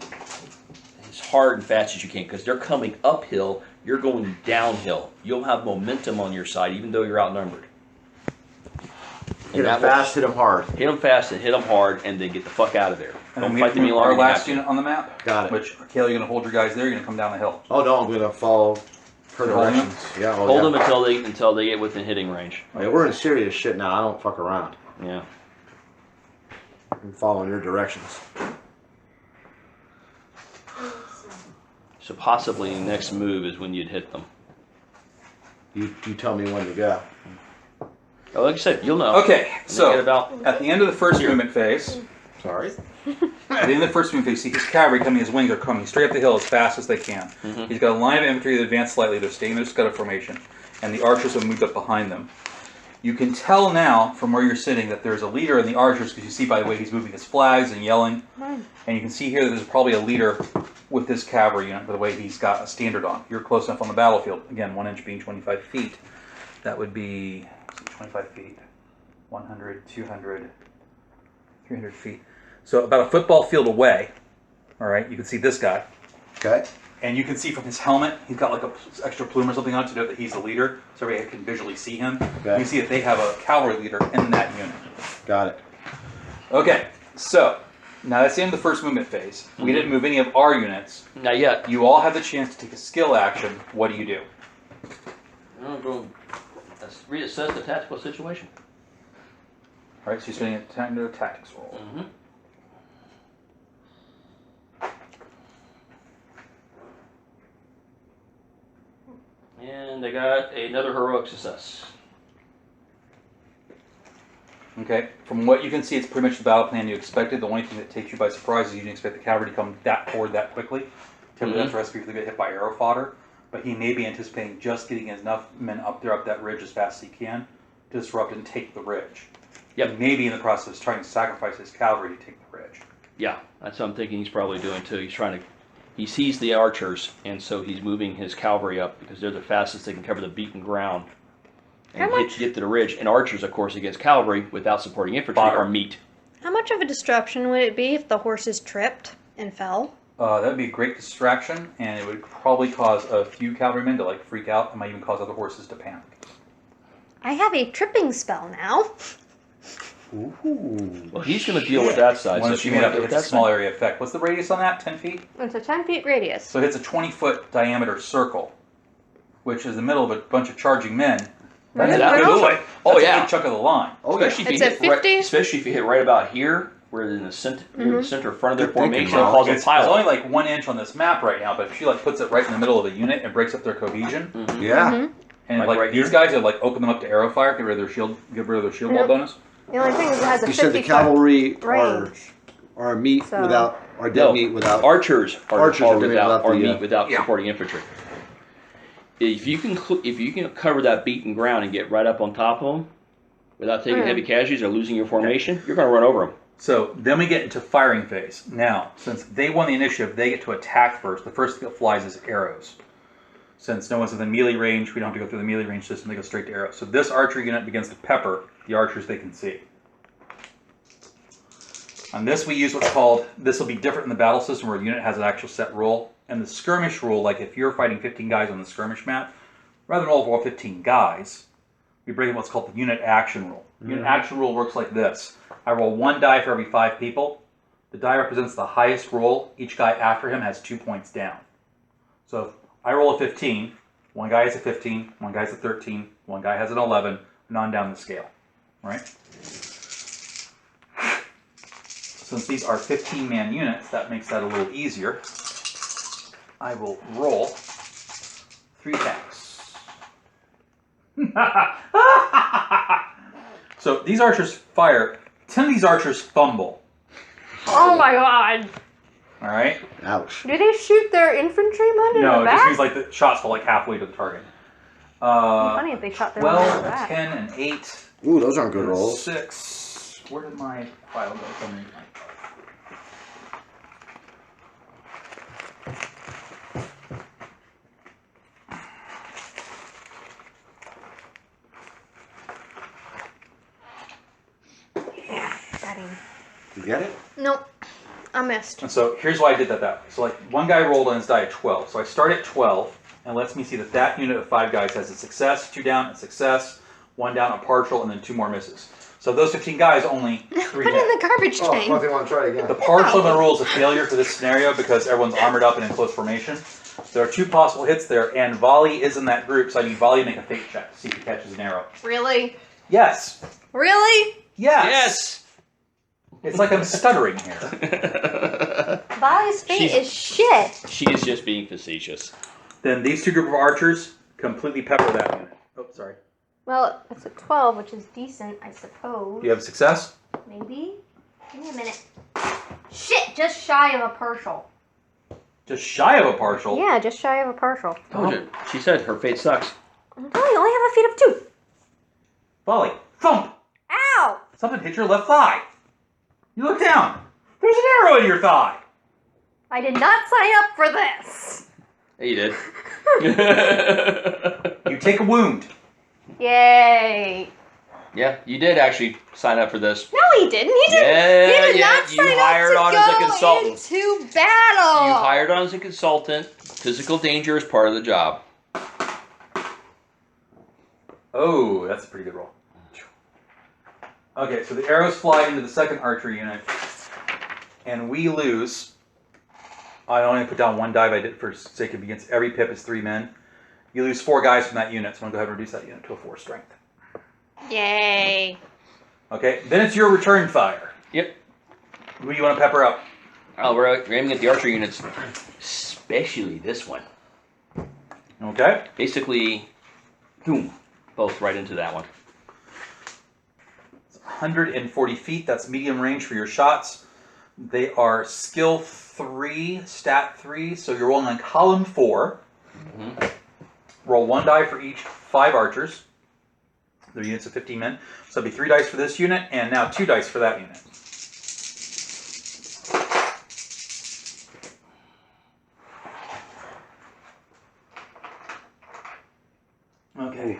as hard and fast as you can, because they're coming uphill, you're going downhill. You'll have momentum on your side, even though you're outnumbered. Hit that them will- fast, hit them hard. Hit them fast and hit them hard, and then get the fuck out of there. And Don't then fight them any our longer. than you last have to. unit on the map. Got it. Which, Kale, you're going to hold your guys there, you're going to come down the hill. Oh no, I'm gonna follow her You're holding directions. Yeah, oh, Hold yeah. them until they get within hitting range. Oh, yeah, we're in serious shit now. I don't fuck around. Yeah. I'm following your directions. So possibly the next move is when you'd hit them. You tell me when to go. Oh, like I said, you'll know. Okay, When they get so about at the end of the first movement phase, Sorry. at the end of the first movement phase, you see his cavalry coming, his wings are coming straight up the hill as fast as they can. Mhm. He's got a line of infantry that advance slightly, they're staying in their scudder formation, and the archers have moved up behind them. You can tell now from where you're sitting that there's a leader in the archers because you see by the way he's moving his flags and yelling. And you can see here that there's probably a leader with this cavalry unit by the way he's got a standard on. You're close enough on the battlefield. Again, 1 inch being 25 feet. That would be 25 feet, 100, 200, 300 feet. So about a football field away, all right, you can see this guy. Okay. And you can see from his helmet, he's got like a extra plume or something on to know that he's the leader, so everybody can visually see him. Okay. You can see that they have a cavalry leader in that unit. Got it. Okay, so now that's the end of the first movement phase. We didn't move any of our units. not yet. You all have the chance to take a skill action. What do you do? Reassess the tactical situation. All right, so you're spending a time to do a tactics roll. Mm-hmm. And they got another heroic success. Okay, from what you can see, it's pretty much the battle plan you expected. The only thing that takes you by surprise is you didn't expect the cavalry to come that forward that quickly. Typically, that's a recipe for them to get hit by arrow fodder. But he may be anticipating just getting enough men up there, up that ridge as fast as he can, to disrupt and take the ridge. Yep. He may be in the process of trying to sacrifice his cavalry to take the ridge. Yeah, that's what I'm thinking he's probably doing too. He sees the archers, and so he's moving his cavalry up because they're the fastest they can cover the beaten ground and How much- get to the ridge. And archers, of course, against cavalry without supporting infantry Fodder. are meat. How much of a disruption would it be if the horses tripped and fell? That would be a great distraction, and it would probably cause a few cavalrymen to like freak out, and might even cause other horses to panic. I have a tripping spell now. Ooh. Well, he's going to deal with that side. Once if you you made wanna up, deal it's with a that small side- area effect. What's the radius on that? 10 feet? It's a 10 feet radius. So it hits a 20-foot diameter circle, which is the middle of a bunch of charging men. That's That a good would do chunk. it. Oh, That's a yeah. good chunk of the line. Oh, yeah. Especially It's if at you hit 50? especially if you hit right about here, where in the center, near the center front of their Good thinking, formation, Molly. cause a It's pile. only like 1 inch on this map right now, but if she like puts it right in the middle of a unit and breaks up their cohesion, Yeah. and Like like right these here? guys, it like open them up to arrow fire, get rid of their shield wall bonus. The only thing is it has a You 50 said the foot cavalry range. are meat So- without, are dead No, meat without. Archers are Archers are without, without the, meat without yeah. supporting infantry. If you can cover that beaten ground and get right up on top of them without taking heavy casualties or losing your formation, you're going to run over them. So then we get into firing phase. Now, since they won the initiative, they get to attack first. The first thing that flies is arrows. Since no one's within melee range, we don't have to go through the melee range system. They go straight to arrows. So this archery unit begins to pepper the archers they can see. On this, we use what's called, this will be different in the battle system where a unit has an actual set rule. And the skirmish rule, like if you're fighting 15 guys on the skirmish map, rather than roll 15 guys, we bring in what's called the unit action rule. Unit action rule works like this. I roll 1 die for every 5 people. The die represents the highest roll. Each guy after him has 2 points down. So if I roll a 15, one guy has a 15, one guy has a 13, one guy has an 11, and on down the scale, right? Since these are 15-man units, that makes that a little easier. I will roll 3 attacks. So these archers fire. 10 of these archers fumble. Oh my god. All right. Ouch. Do they shoot their infantrymen in No, the it back? just means like the shots fall like halfway to the target. Funny if they shot their men in the 12, back. 10, and 8. Ooh, those aren't good rolls. 6. Where did my file go? Somewhere in my- Daddy. You get it? Nope. I missed. And so here's why I did that way. So like one guy rolled on his die at 12. So I start at 12 and lets me see that that unit of 5 guys has a success, 2 down, a success, 1 down, a partial, and then 2 more misses. So those 15 guys, only 3 Put it hit. in the garbage Oh, tank. fuck, they want to try it again. The partial of the rule is a failure for this scenario because everyone's armored up and in close formation. There are 2 possible hits there, and Volley is in that group, so I need Volley to make a fate check to see if he catches an arrow. Really? Yes! Really? Yes! It's like I'm stuttering here. Volley's fate She's- is shit. She is just being facetious. Then these 2 group of archers completely pepper that unit. Oh, sorry. Well, it's a 12, which is decent, I suppose. Do you have success? Maybe? Give me a minute. Shit, just shy of a partial. Just shy of a partial. Yeah, just shy of a partial. Told you. She said her fate sucks. Oh, you only have a feat of 2. Volley. Thump! Ow! Something hit your left thigh. You look down. There's an arrow in your thigh. I did not sign up for this. Yeah, you did. You take a wound. Yay. Yeah, you did actually sign up for this. No, he didn't. He didn't. Yeah, he did yeah, not you sign hired up on to as a go consultant. into battle. You hired on as a consultant. Physical danger is part of the job. Oh, that's a pretty good roll. Okay, so the arrows fly into the second archery unit, and we lose. I only put down 1 die, but I did it for sake of against every pip is 3 men. You lose 4 guys from that unit, so I'm going to go ahead and reduce that unit to a 4 strength. Yay. Okay, then it's your return fire. Yep. Who do you want to pepper up? Oh, we're aiming at the archery units, especially this one. Okay. Basically, boom, both right into that one. 140 feet, that's medium range for your shots. They are skill 3, stat 3, so you're rolling on column 4. Roll 1 die for each 5 archers. Their units of 15 men. So that'd be 3 dice for this unit, and now 2 dice for that unit. Okay.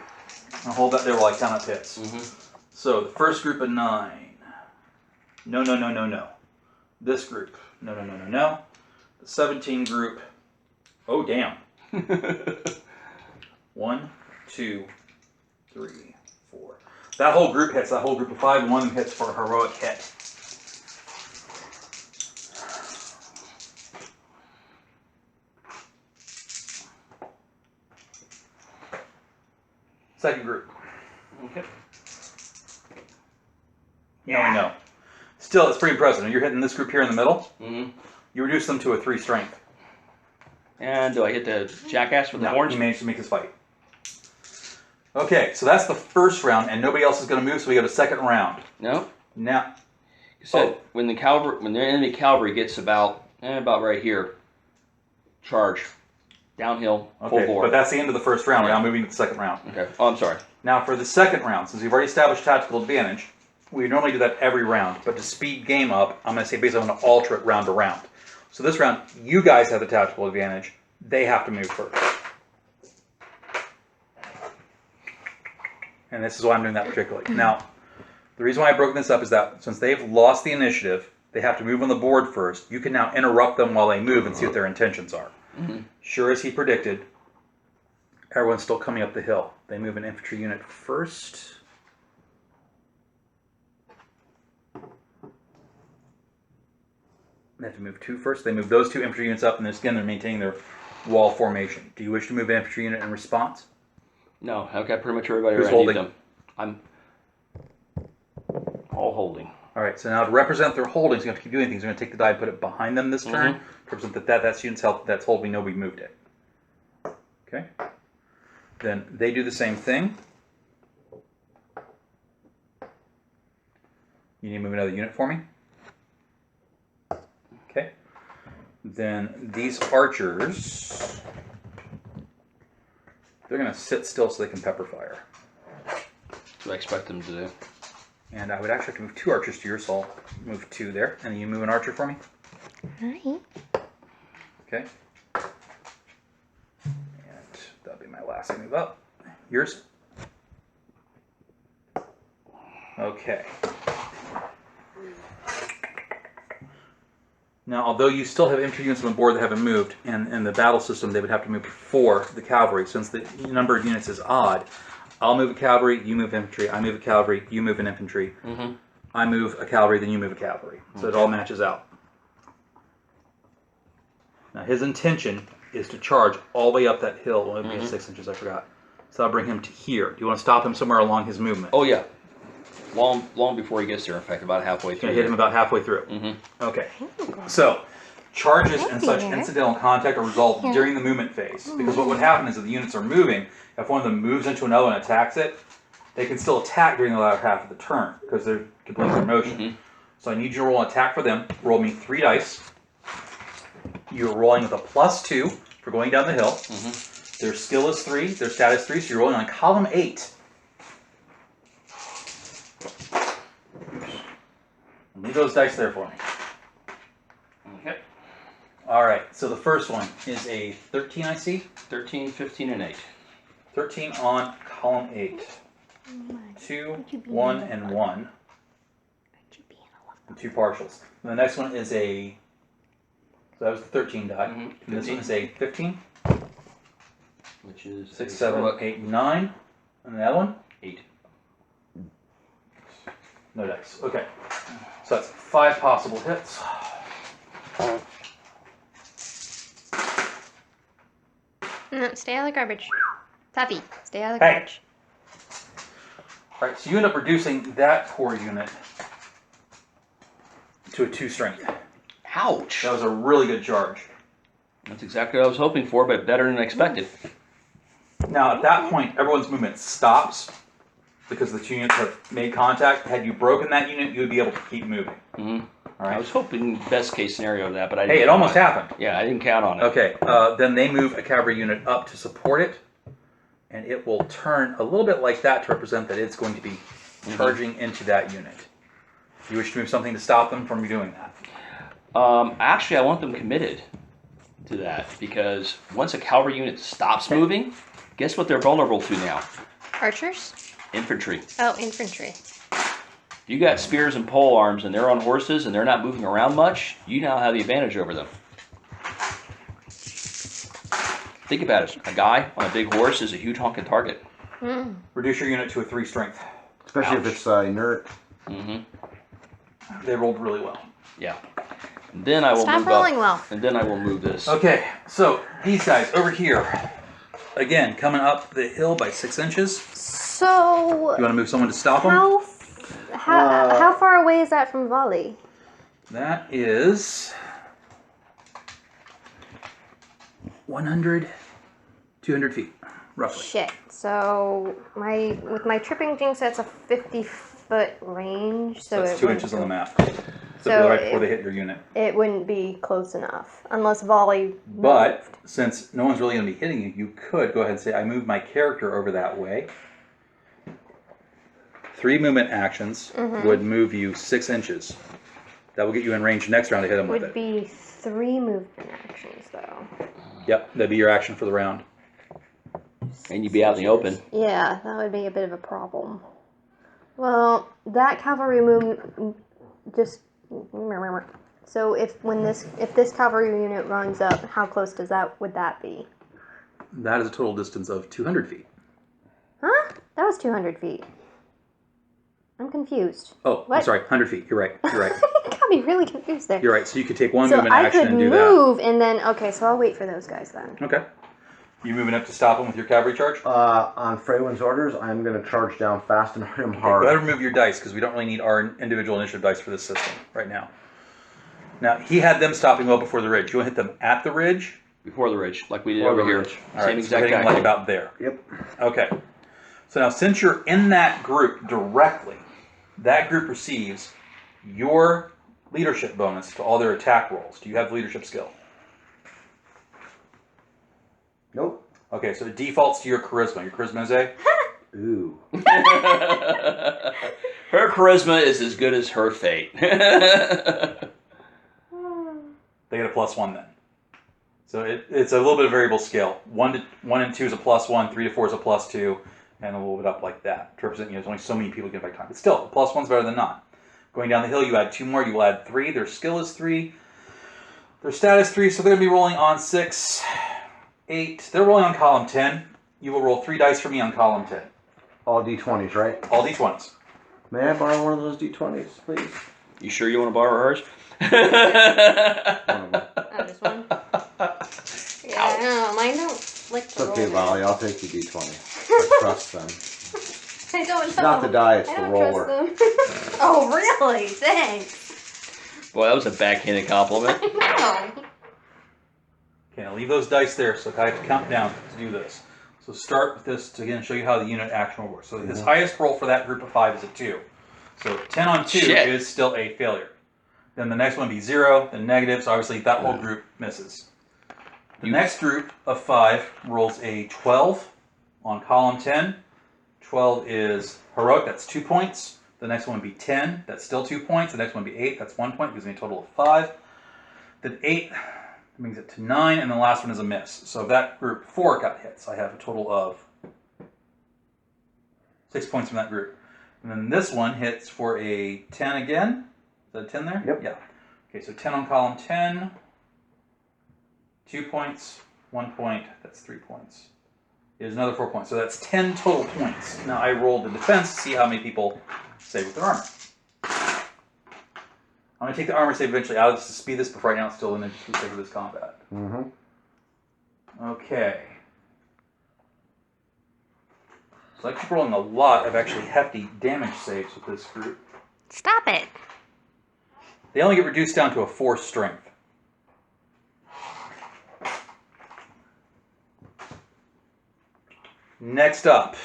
I'll hold that there while I count up hits. So the first group of 9. No, no, no, no, no. This group. No, no, no, no, no. The 17 group. Oh, damn. 1, 2, 3, 4. That whole group hits. That whole group of 5, and one of them hits for a heroic hit. Second group. Okay. No. Still, it's pretty impressive. You're hitting this group here in the middle. Mm-hmm. You reduce them to a 3 strength. And do I hit the jackass with the No, horns? he managed to make his fight. Okay, so that's the first round, and nobody else is going to move, so we go to second round. No. Now, So when the enemy cavalry gets about right here, charge, downhill, full okay, bore. but that's the end of the first round. We're now moving to the second round. Okay. Oh, I'm sorry. Now, for the second round, since we've already established tactical advantage, we normally do that every round, but to speed game up, I'm going to say basically I'm going to alter it round to round. So this round, you guys have the tactical advantage. They have to move first. And this is why I'm doing that particularly. Now, the reason why I broke this up is that since they've lost the initiative, they have to move on the board first. You can now interrupt them while they move and see what their intentions are. Sure as he predicted, everyone's still coming up the hill. They move an infantry unit first. They have to move 2 first. They move those 2 infantry units up, and again, they're maintaining their wall formation. Do you wish to move an infantry unit in response? No, I've got pretty much everybody Who's ready. holding? Them. I'm all holding. All right, so now to represent their holdings, you have to keep doing things. You're going to take the die and put it behind them this turn. To represent that's unit's help, that's hold, we know we moved it. Okay. Then they do the same thing. You need to move another unit for me. Okay. Then these archers, they're going to sit still so they can pepper fire. What do I expect them to do? And I would actually have to move 2 archers to yours, so I'll move 2 there. And then you move an archer for me. Alright. Okay. And that'll be my last move up. Yours? Okay. Now, although you still have infantry units on the board that haven't moved, and in the battle system they would have to move before the cavalry, since the number of units is odd, I'll move a cavalry, you move infantry, I move a cavalry, you move an infantry, I move a cavalry, then you move a cavalry. So it all matches out. Now his intention is to charge all the way up that hill. Well, it'll be at 6 inches, I forgot. So I'll bring him to here. Do you want to stop him somewhere along his movement? Oh yeah. Long before he gets there. In fact, about halfway through. Gonna hit him about halfway through. Okay. So charges and such incidental contact are resolved during the movement phase. Because what would happen is if the units are moving, if one of them moves into another and attacks it, they can still attack during the latter half of the turn because they're completely in motion. So I need you to roll an attack for them. Roll me 3 dice. You're rolling with a +2 for going down the hill. Their skill is 3, their stat is 3, so you're rolling on column 8. Leave those dice there for me. Okay. All right, so the first one is a 13, I see. 13, 15, and 8. 13 on column 8. 2, 1, and 1. And 2 partials. And the next one is a, so that was the 13 die. And this one is a 15. Which is 6, 7, 8, 9. And the other one? 8. No dice. Okay. So that's 5 possible hits. Stay out of the garbage. Tuffy, stay out of the Hey. garbage. All right, so you end up reducing that core unit to a 2 strength. Ouch! That was a really good charge. That's exactly what I was hoping for, but better than expected. Now, at that point, everyone's movement stops because the 2 units have made contact. Had you broken that unit, you would be able to keep moving. All I right. was hoping best case scenario of that, but I didn't Hey, it count almost on happened. Yeah, I didn't count on it. Okay, then they move a cavalry unit up to support it, and it will turn a little bit like that to represent that it's going to be charging into that unit. You wish to move something to stop them from doing that? Actually, I want them committed to that because once a cavalry unit stops moving, guess what they're vulnerable to now? Archers? Infantry. Oh, infantry. If you got spears and pole arms and they're on horses and they're not moving around much, you now have the advantage over them. Think about it. A guy on a big horse is a huge honking target. Reduce your unit to a 3 strength. Especially if Ouch. it's inert. Mm-hmm. They rolled really well. Yeah. And then I will Stop move rolling up. well. And then I will move this. Okay, so these guys over here, again, coming up the hill by 6 inches. So, You want to move someone to stop them? how far away is that from Volley? That is 100, 200 feet, roughly. Shit. So with my tripping jinx, that's a 50-foot range. So That's it 2 wouldn't inches on the go- map. So, So right before it- they hit your unit. It wouldn't be close enough unless Volley. But since no one's really going to be hitting you, you could go ahead and say, I move my character over that way. 3 movement actions would move you 6 inches. That will get you in range next round to hit them with Would it. be 3 movement actions though. Yep, that'd be your action for the round. And you'd be out in the open. Yeah, that would be a bit of a problem. Well, that cavalry move just. So if this cavalry unit runs up, how close would that be? That is a total distance of 200 feet. Huh? That was 200 feet. I'm confused. Oh, I'm What? sorry, 100 feet. You're right. You're right. Got me really confused there. You're right. So you could take one So movement I action could and do move and then so I'll wait for those guys then. that. Okay. You moving up to stop them with your cavalry charge? On Freywin's orders, I'm going to charge down fast and hit him Go hard. ahead and remove your dice because we don't really need our individual initiative dice for this system right now. Now, he had them stopping well before the ridge. You want to hit them at the ridge? Before the ridge, like we did Before over the here. ridge. All right, Same so exact hitting them tactic. like about there. Yep. Okay. So now, since you're in that group directly, that group receives your leadership bonus to all their attack rolls. Do you have leadership skill? Nope. Okay, so it defaults to your charisma. Your charisma is a? Ooh. Her charisma is as good as her fate. They get a +1 then. So it's a little bit of variable scale. 1 and 2 is a +1, 3 to 4 is a +2, and a little bit up like that to represent, there's only so many people get back time. But still, a +1's better than none. Going down the hill, you add 2 more, you will add 3. Their skill is 3. Their status 3, so they're going to be rolling on 6, 8. They're rolling on column 10. You will roll 3 dice for me on column 10. All D20s, right? All D20s. May I borrow one of those D20s, please? You sure you want to borrow hers? One of them. Oh, just one? Yeah, I know. Mine don't like It's to okay, roll. Valley. I'll take the D20. I trust them. I don't know. Not the die, it's I the don't roller. trust them. Oh, really? Thanks. Boy, that was a backhanded compliment. I know. Okay, now leave those dice there, so I have to count down to do this. So start with this to again show you how the unit action will work. So his highest roll for that group of 5 is a 2. So 10 on 2 Shit. is still a failure. Then the next one would be 0, then negative, so obviously that whole group misses. The next group of 5 rolls a 12 on column 10. 12 is heroic, that's 2 points. The next one would be 10, that's still 2 points. The next one would be 8, that's 1 point, gives me a total of 5. Then 8 brings it to 9, and the last one is a miss. So that group 4 got hits. I have a total of 6 points from that group. And then this one hits for a 10 again. Is that a 10 there? Yep. Yeah. Okay, so 10 on column 10. 2 points, 1 point, that's 3 points. Is another 4 points. So that's 10 total points. Now I rolled the defense to see how many people save with their armor. I'm going to take the armor save eventually out of this to speed this, but right now it's still in the sake of this combat. Mm-hmm. Okay. So I keep rolling a lot of actually hefty damage saves with this group. Stop it. They only get reduced down to a 4 strength. Next up,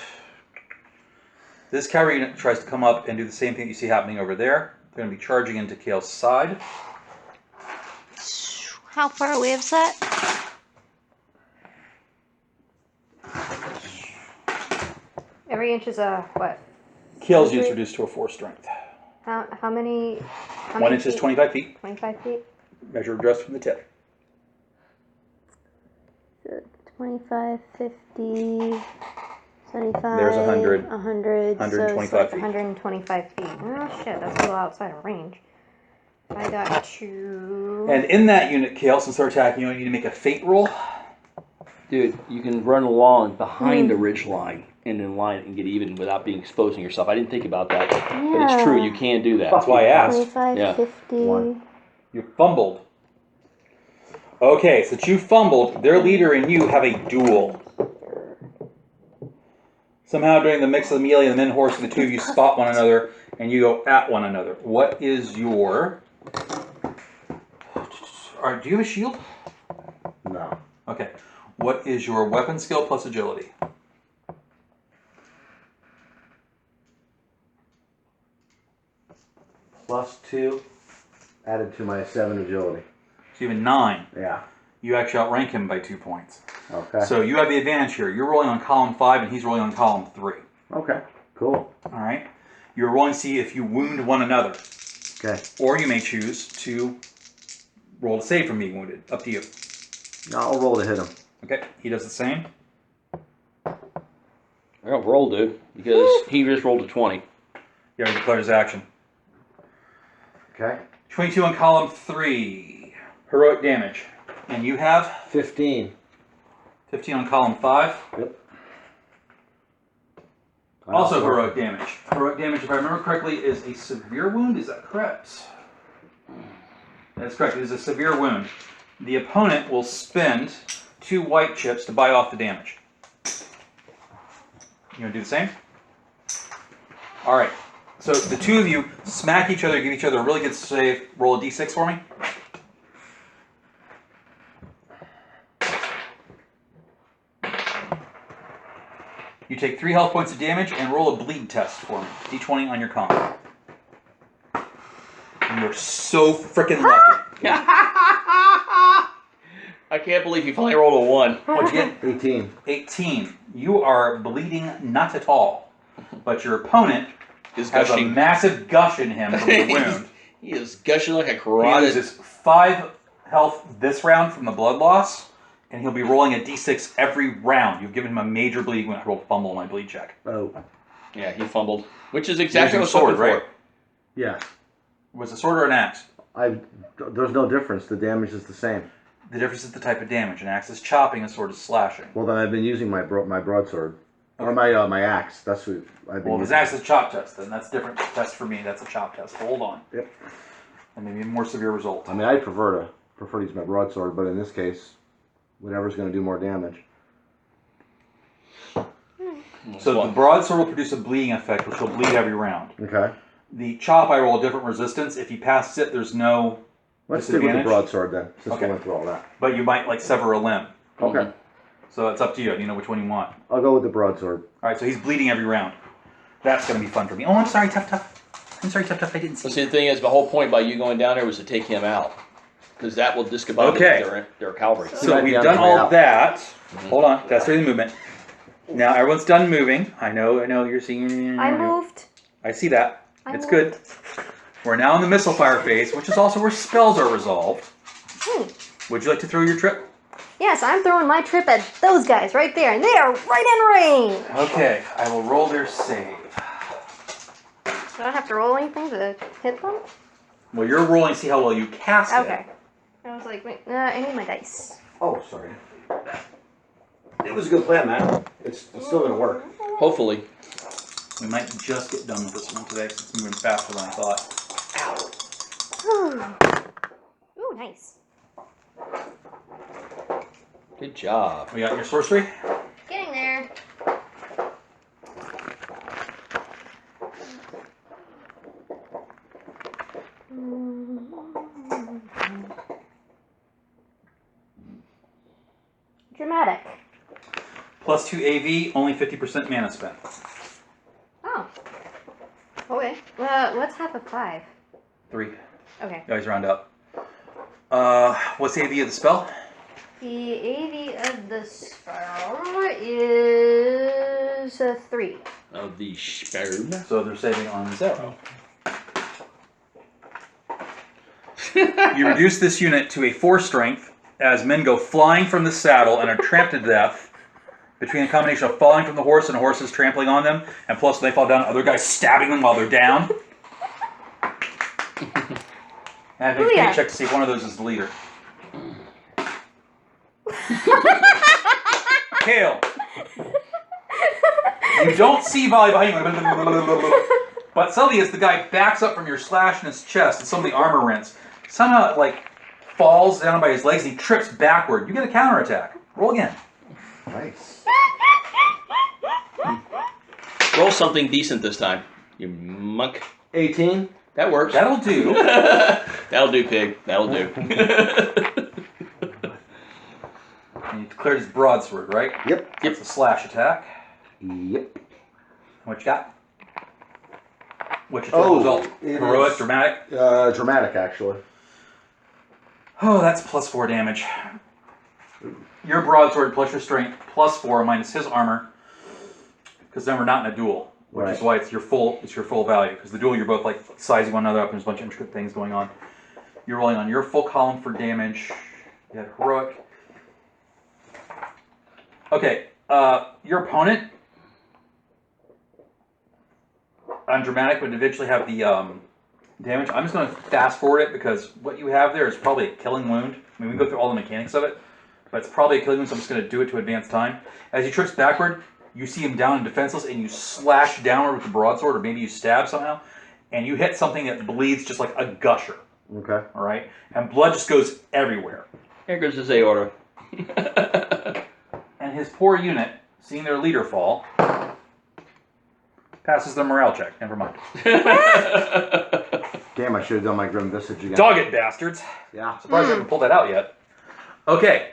this cavalry unit tries to come up and do the same thing you see happening over there. They're going to be charging into Kale's side. How far away is that? Every inch is a what? Kale's unit's reduced to a 4 strength. How many? 1 inch is feet? 25 feet, 25 feet? measured just from the tip. 25, 50, 75. There's 100. 100. 125 so it's feet. 125 feet. Oh shit, that's a little outside of range. I got 2. And in that unit, Kale, since they're attacking you, I need to make a fate roll. Dude, you can run along behind the ridge line. and in line and get even without being exposing yourself. I didn't think about that, but it's true. You can do that. That's why I asked. 25, Yeah. 50. One. You fumbled. Okay, since you fumbled, their leader and you have a duel. Somehow during the mix of the melee and the men horse, the two of you spot one another and you go at one another. What is your... Alright, do you have a shield? No. Okay. What is your weapon skill plus agility? +2 added to my 7 agility. So you have a 9. Yeah. You actually outrank him by 2 points. Okay. So you have the advantage here. You're rolling on column 5 and he's rolling on column 3. Okay. Cool. Alright? You're rolling to see if you wound one another. Okay. Or you may choose to roll to save from being wounded. Up to you. Now I'll roll to hit him. Okay, he does the same. I don't roll, dude, because he just rolled a 20. He already declared his action. Okay. 22 on column 3. Heroic damage. And you have 15. 15 on column 5. Yep. Also heroic damage. Heroic damage, if I remember correctly, is a severe wound. Is that correct? That's correct. It is a severe wound. The opponent will spend 2 white chips to buy off the damage. You want to do the same? All right. So the two of you smack each other, give each other a really good save. Roll a d6 for me. You take 3 health points of damage and roll a bleed test for me. D20 on your con. You're so freaking lucky. I can't believe he finally rolled a 1. What'd you get? 18. 18. You are bleeding not at all. But your opponent Is has a gushing. massive gush in him from the wound. He is gushing like a He carotid. loses 5 health this round from the blood loss, and he'll be rolling a d6 every round. You've given him a major bleed when I rolled fumble on my bleed check. Oh. Yeah, he fumbled. Which is exactly Using what sword, sword, right? Yeah. Was it a sword or an axe? There's no difference. The damage is the same. The difference is the type of damage. An axe is chopping, a sword is slashing. Well, then I've been using my broadsword. Or my axe. That's what I've been Well, if his using. axe is a chop test, then that's a different test for me. That's a chop test. Hold on. Yep. And maybe a more severe result. I mean, I prefer to use my broadsword, but in this case, whatever's going to do more damage. So the broadsword will produce a bleeding effect, which will bleed every round. Okay. The chop, I roll a different resistance. If he passes it, there's no Let's stick with the disadvantage. broadsword then, since Okay. we went through all that. But you might like sever a limb. Okay. So it's up to you. You know which one you want. I'll go with the broadsword. All right. So he's bleeding every round. That's gonna be fun for me. Oh, I'm sorry, tough. I'm sorry, tough. I didn't see. But see, the thing is, the whole point by you going down there was to take him out. Because that will discombobulate Okay. their cavalry. So might we've be on done his way all out. that. Hold on. That's the movement. Now everyone's done moving. I know. You're seeing. I moved. I see that. I It's moved. good. We're now in the missile fire phase, which is also where spells are resolved. Would you like to throw your trip? Yes, I'm throwing my trip at those guys right there, and they are right in range. Okay, I will roll their save. Do I have to roll anything to hit them? Well, you're rolling to see how well you cast it. Okay. I was like, wait, I need my dice. Oh, sorry. It was a good plan, man. It's still going to work. Hopefully. We might just get done with this one today because it's moving faster than I thought. Ooh, nice. Good job. We got your sorcery? Getting there. Dramatic. Plus 2 AV, only 50% mana spent. Oh. Okay. What's half of 5? 3. Okay. You always round up. What's the AV of the spell? The AV of the spell is 3. Of the sperm. So they're saving on 0. You reduce this unit to a 4 strength as men go flying from the saddle and are tramped to death between a combination of falling from the horse and horses trampling on them, and plus when they fall down, other guys stabbing them while they're down. And I think Booyah. check to see if one of those is the leader. Kale. You don't see Volley behind you. But suddenly, as the guy backs up from your slash in his chest and some of the armor rents, somehow it like falls down by his legs and he trips backward. You get a counterattack. Roll again. Nice. Roll something decent this time, you monk. 18. That works. That'll do. That'll do, pig. That'll do. And he declared his broadsword, right? Yep. It's a slash attack. Yep. What you got? What's your total result? it Heroic, is- dramatic? Dramatic, actually. Oh, that's +4 damage. Your broadsword plus your strength +4 minus his armor. Because then we're not in a duel, which is Right. why it's your full value. Because the duel, you're both like sizing one another up, and there's a bunch of intricate things going on. You're rolling on your full column for damage. You had heroic. Okay, your opponent on dramatic would eventually have the damage. I'm just going to fast forward it because what you have there is probably a killing wound. I mean, we can go through all the mechanics of it, but it's probably a killing wound, so I'm just going to do it to advance time. As he trips backward, you see him down and defenseless, and you slash downward with the broadsword, or maybe you stab somehow, and you hit something that bleeds just like a gusher, Okay. all right? And blood just goes everywhere. Here goes his aorta. And his poor unit, seeing their leader fall, passes their morale check. Never mind. Damn, I should have done my Grim Visage again. Dog it, bastards. Yeah. Surprised I haven't pulled that out yet. Okay,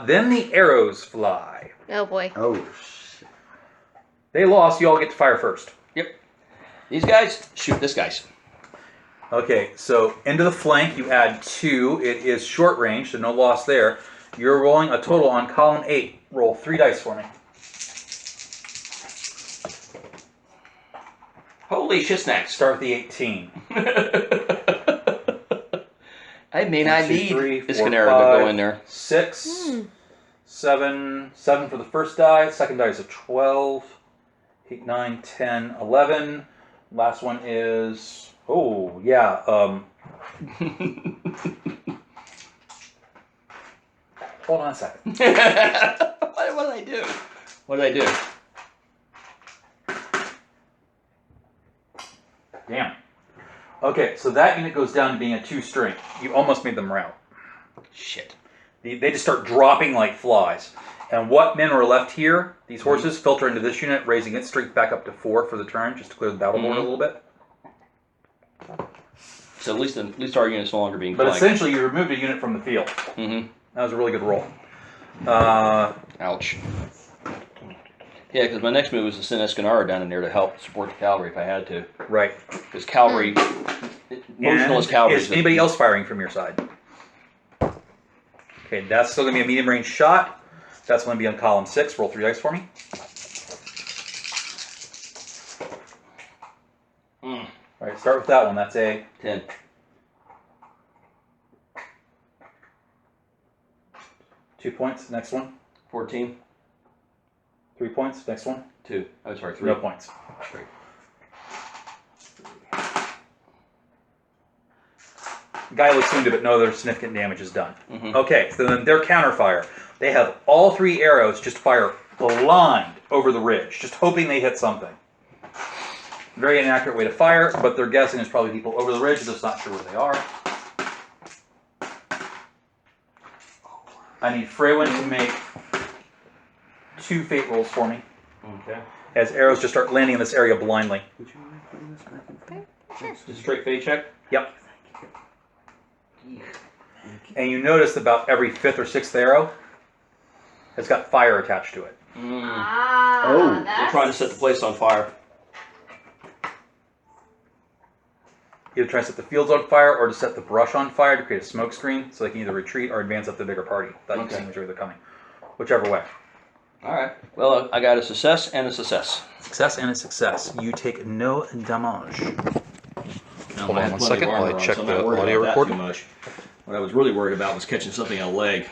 then the arrows fly. Oh boy. Oh, shit. They lost, you all get to fire first. Yep. These guys shoot this guy's. Okay, so into the flank you add 2. It is short range, so no loss there. You're rolling a total on column 8. Roll 3 dice for me. Holy shit snacks. Start with the 18. I may 1, not 2, need 3, this 4, canary to 5, go in there. 6, 7 for the first die. Second die is a 12. 8, 9, 10, 11. Last one is, oh yeah, hold on a second. What did I do? What did I do? Damn. Okay, so that unit goes down to being a 2 strength. You almost made them rout. Shit. They just start dropping like flies. And what men are left here, these horses, filter into this unit, raising its strength back up to 4 for the turn, just to clear the battle board a little bit. So at least our unit's no longer being But flanked. essentially, you removed a unit from the field. Mm-hmm. That was a really good roll. Ouch. Yeah, because my next move was to send Escanara down in there to help support the cavalry if I had to. Right. Because cavalry, motionless And cavalry. is anybody else firing from your side? Okay, that's still going to be a medium range shot. That's going to be on column 6. Roll 3 dice for me. All right, start with that one. That's a 10. 2 points. Next one. 14. 3 points. Next one. 2. Oh, sorry, 3. No points. Three. Guy looks wounded, but no other significant damage is done. Mhm. Okay, so then their counterfire. They have all 3 arrows just fire blind over the ridge, just hoping they hit something. Very inaccurate way to fire, but they're guessing there's probably people over the ridge, they're just not sure where they are. I need Freywin to make 2 fate rolls for me, Okay. as arrows just start landing in this area blindly. Just a straight fate check? Yep. And you notice about every 5th or 6th arrow has got fire attached to it. Ah, Oh, They're trying to set the place on fire. Either try to set the fields on fire or to set the brush on fire to create a smoke screen so they can either retreat or advance up the bigger party without you Okay. seeing which way they're coming. Whichever way. Alright. Well, I got a success and a success. Success and a success. You take no damage. Hold on one second while I check the audio recording. What I was really worried about was catching something in a leg.